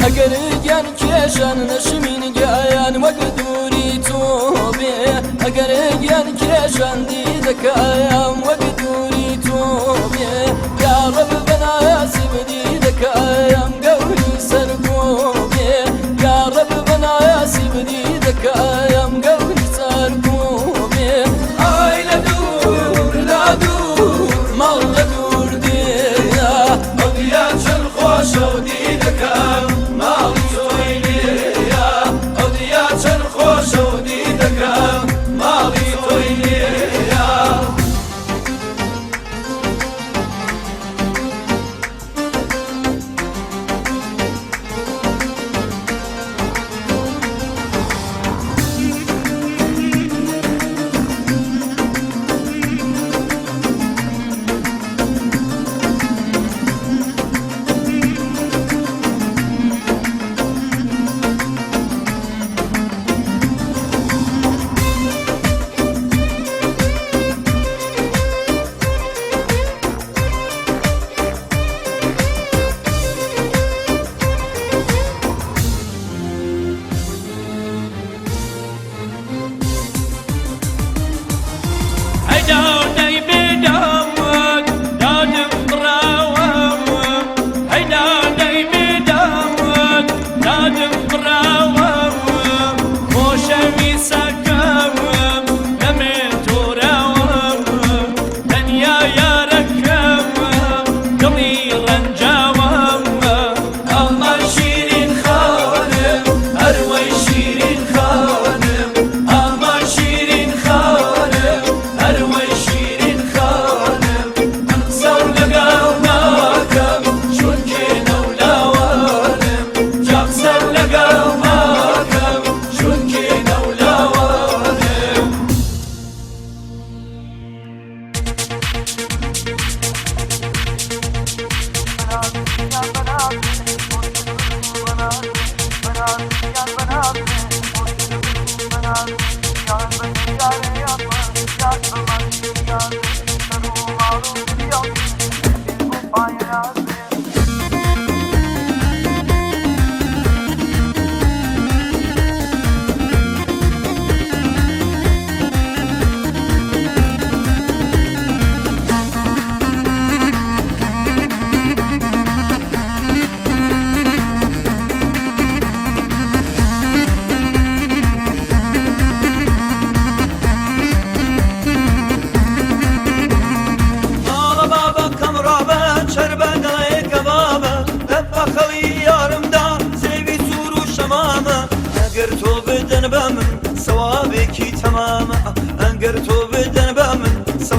ئەگەر کێشان نەشمین گیان وەک دووری تۆ بێ ئەگەر گیان کێشان دیدەکەیان وەک دووری تۆ بێ یا ڕەب بەناسی بدی دەکەیان گەوری سەرگۆ بێ یا ڕەب بەناسی بدی دەکەیان گەوری سەرگۆ بێ ئای لە دوور لا دوور ماڵ لە دوور دێە ئەو دیار چەند خۆشە و دیدەکەم ماڵی تۆی لێیە ئەو دیار چەند خۆشە و دیدەکەم ماڵی تۆی لێیە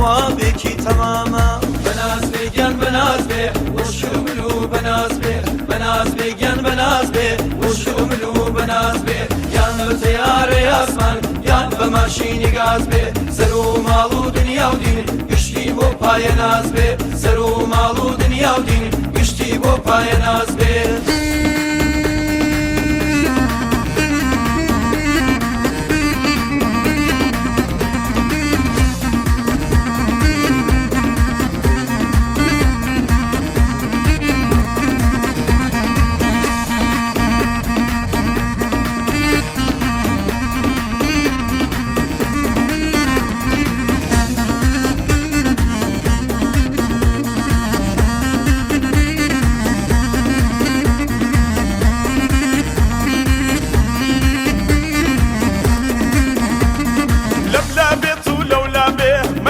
جوابێکی تەمامە بەناز بێ گیان بەناز بێ وشک و ملو بەناز بێ بەناز بێ گیان بەناز بێ وشک و ملو بەناز بێ یان بە تەیارەی ئاسمان یان بە ماشینی گاز بێ سەر و ماڵ و دنیا و دین گشتی بۆ پایە ناز بێ سەر و ماڵ و دنیا و دین گشتی بۆ پایە ناز بێ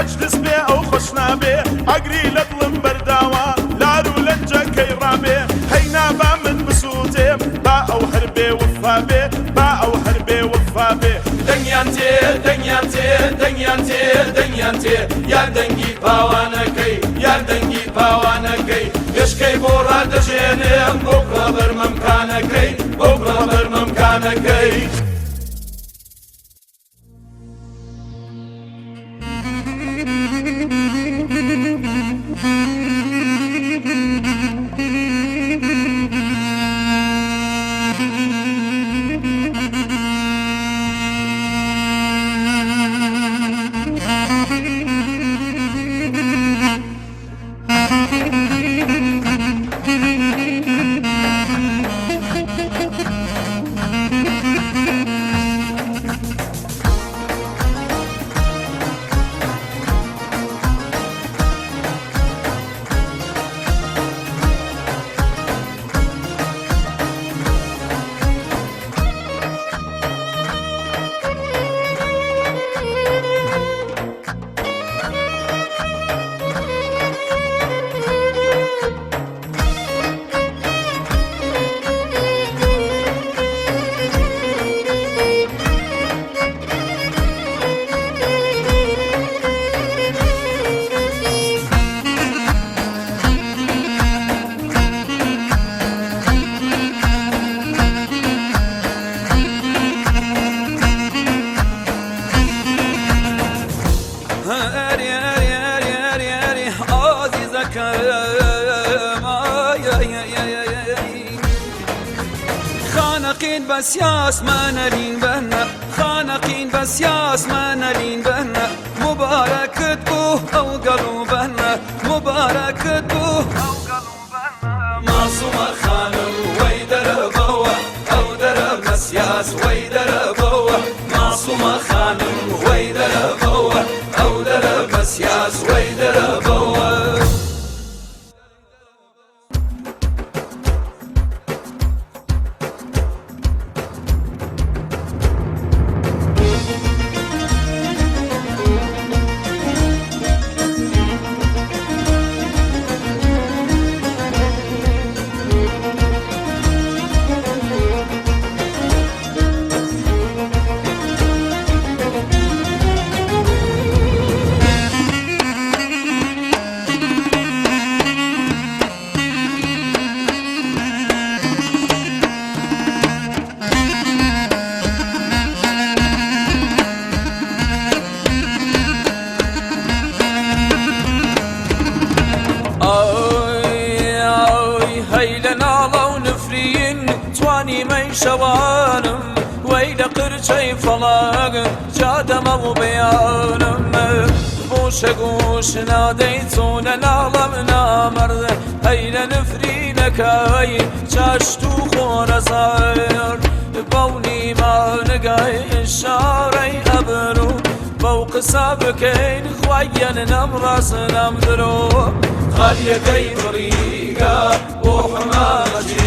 مجلس بێ ئەو خۆش نابێ ئەگری لە دڵم بەرداوە لار و لەنجەکەی ڕابێ هەینا با من بسووتێم با ئەو هەر بێ وفا بێ با ئەو هەر بێ وفا بێ دەنگیان تێ دەنگیان تێ دەنگیان تێ دەنگیان تێ یان دەنگی پاوانەکەی یان دەنگی پاوانەکەی گشکەی بۆ ڕادەژێنێم بۆ بڕە بەرمەمکانەکەی بۆ بڕە بەرمەمکانەکەی خانقين بس ياسمان لين بنا خانقين بس ياسمان لين بنا مبارك تبوه أو قلوبنا مبارك تبوه أو قلوبنا معصوم خانم ويدر بوا أو در مسياس ويدر بوا معصوم خانم ويدر بوا أو در مسياس ويدر بوا شوانم ويل قرشي فلاق جادم ابو بيانم بوش قوش ناديتون العظم نامر هيل نفرينك هاي شاشتو خور صاير بوني ما نقاي الشاري ابرو فوق سابكين خوين نمرس نمدرو خالي كي طريقة وحماجي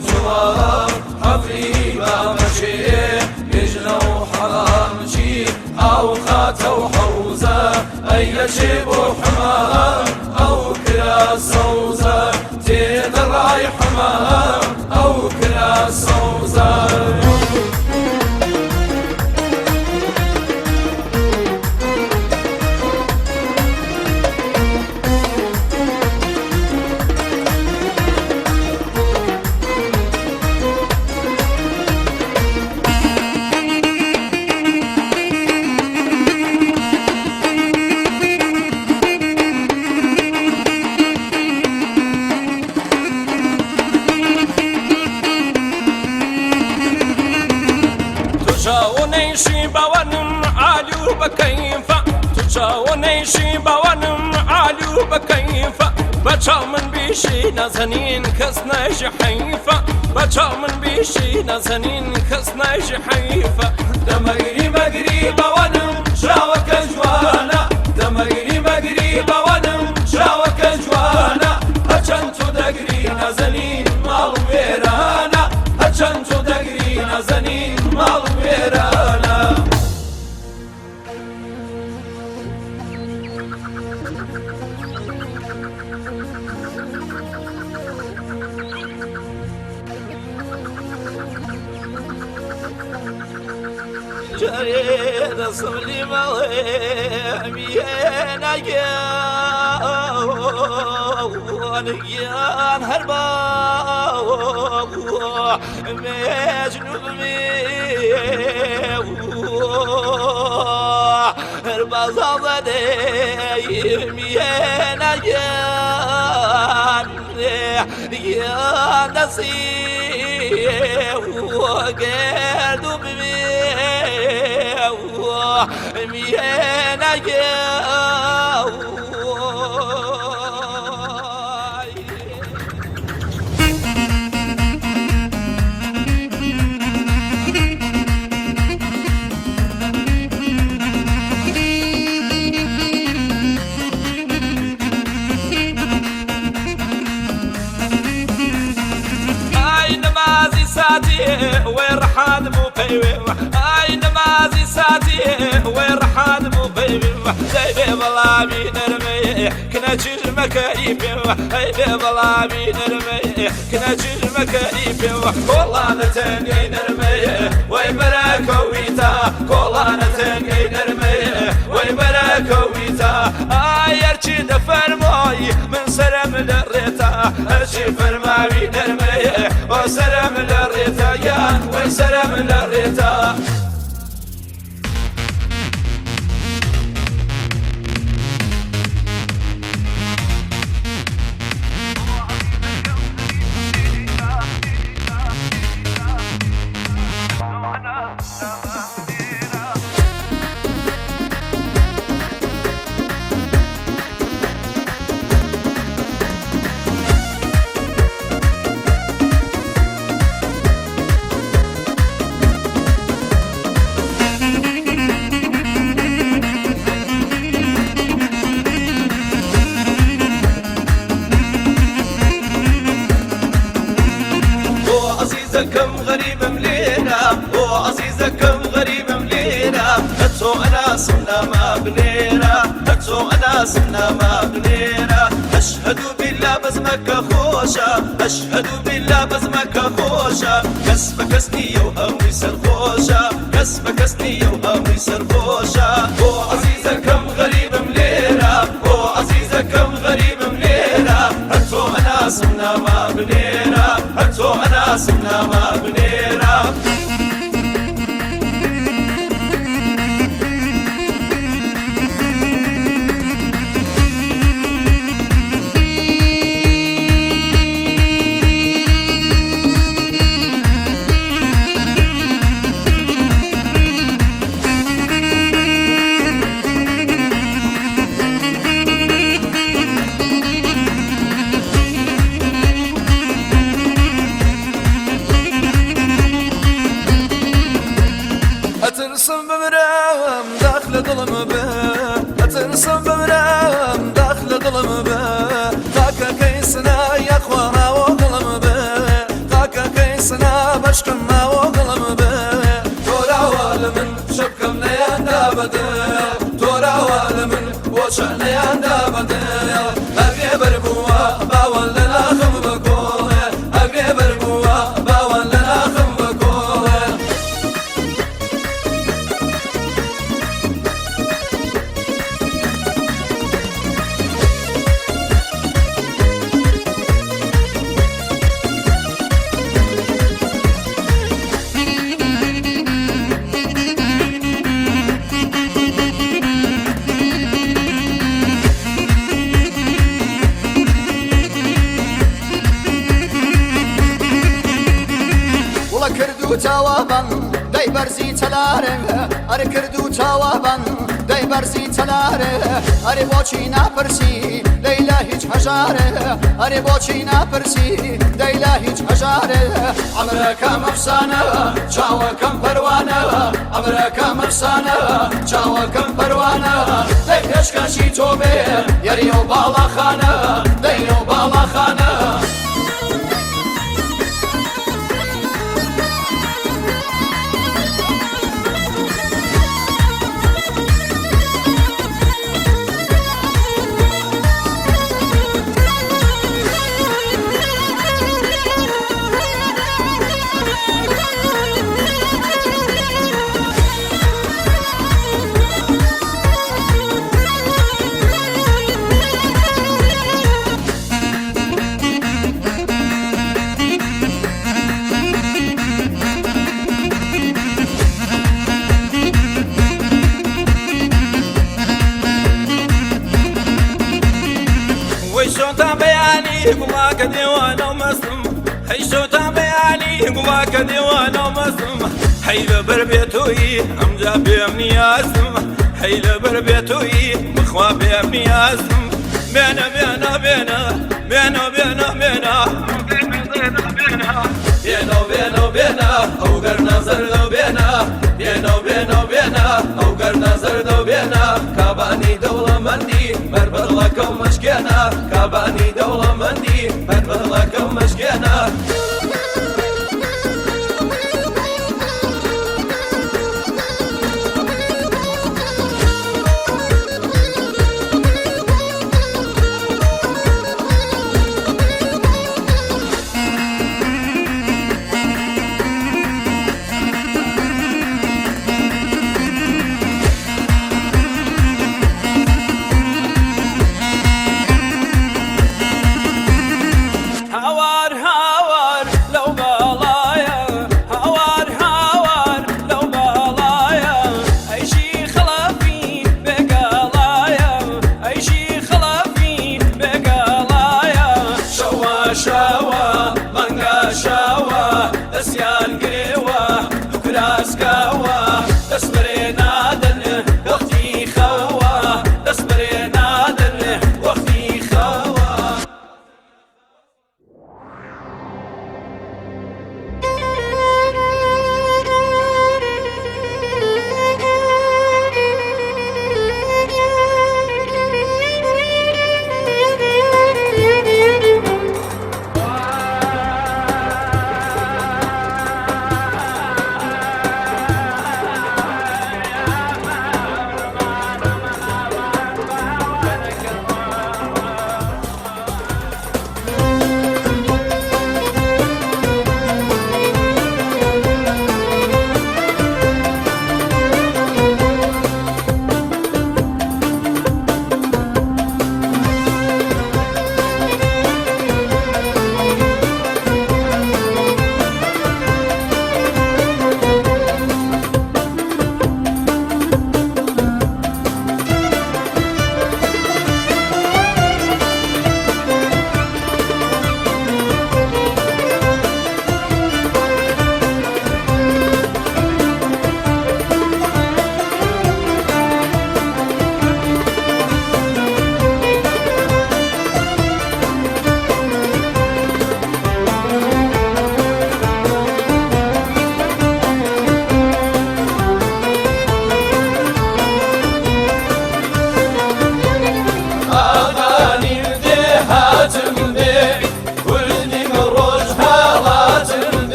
جواب حفري بامشي يجنو حرامشي أو خاتو حوزة أي شيب حمام أو كلا صوزة تيدر راي حمام أو كلا صوزة وكيف بچاو من بیشی نازنین کس ناش حیفه بچاو من بیشی نازنین کس ناش حیفه دمگری مگری بوانم شراوک جوانا دمگری مگری بوانم شراوک جوانا هچن تو دگری نازنین مال ویرانا هچن تو دگری نازنین مال ویرانا جريد صلي مليان أيان هربا مجنوب هربا زادي ميان أيان يا نسي وقردو ميانا ويرحاد مقيم اي نمازي ساتي ويرحاد مقيم زي بلا بي نرمي كنا جير مكايب اي بلا بي نرمي كنا جير مكايب والله نتني نرمي وي براكويتا والله نتني نرمي وي براكويتا اي ارشي دفرماي من سلام للريتا ارشي فرماوي نرمي وسلام للريتا يا وسلام للريتا عزيزكم غريب ملينا وعزيزكم غريب ملينا هاتو انا صرنا ما بنينا هاتو انا صرنا ما بنينا اشهد بالله بزمك خوشة اشهد بالله بزمك خوشة كسبك سنية وهوي سرخوشة كسبك سنية وهوي سرخوشة وعزيزكم غريب ملينا وعزيزكم غريب ملينا هاتو انا صرنا ما بنينا هاتو انا صرنا ما بنينا أترسم بمرام داخل ظلم به أترسم بمرام داخل ظلم به خاكا كيسنا يا أخوانا وظلم به خاكا كيسنا بشكنا وظلم به تورا والمن شبكم نيان دابده تورا والمن وشأن نيان دابده أبي بربوا باول لنا خم بكوه أبي بربوا باول لنا خم بكوه تاوابا دەی بەرزی چەلارێ ئەرە کرد و چاوابان دەی بەرزی چەلارێ ئەرێ بۆچی ناپرسی لەیلا هیچ هەژارێ ئەرێ بۆچی ناپرسی دەیلا هیچ هەژارێ ئەمرەکەم ئەفسانە چاوەکەم پەروانە ئەمرەکەم ئەفسانە چاوەکەم پەروانە دەی پێشکەشی تۆ بێ یەری و باڵاخانە دەی و باڵاخانە قڵاکە دێوانە و مەسم هەی شۆتان بەیانی گوڵاکە دێوانە و مەسم هەی لەبەر بێتۆیی ئەمجا پێم نیازم هەی لەبەر بێتۆیی بخوا پێم نیازم بێنە بێنە بێنە بێنە بێنە بێنە بێنە بێنە بێنە ئەو گەرنە زەردە بێنە بێنە بێنە بێنە ئەو گەرنە زەردە بێنە کابانی دەوڵەمەندی بەربەڵەکە و مەشکێنە کابانی دەوڵەمەندی بەربەڵەکە و مەشکێنە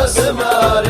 اسماري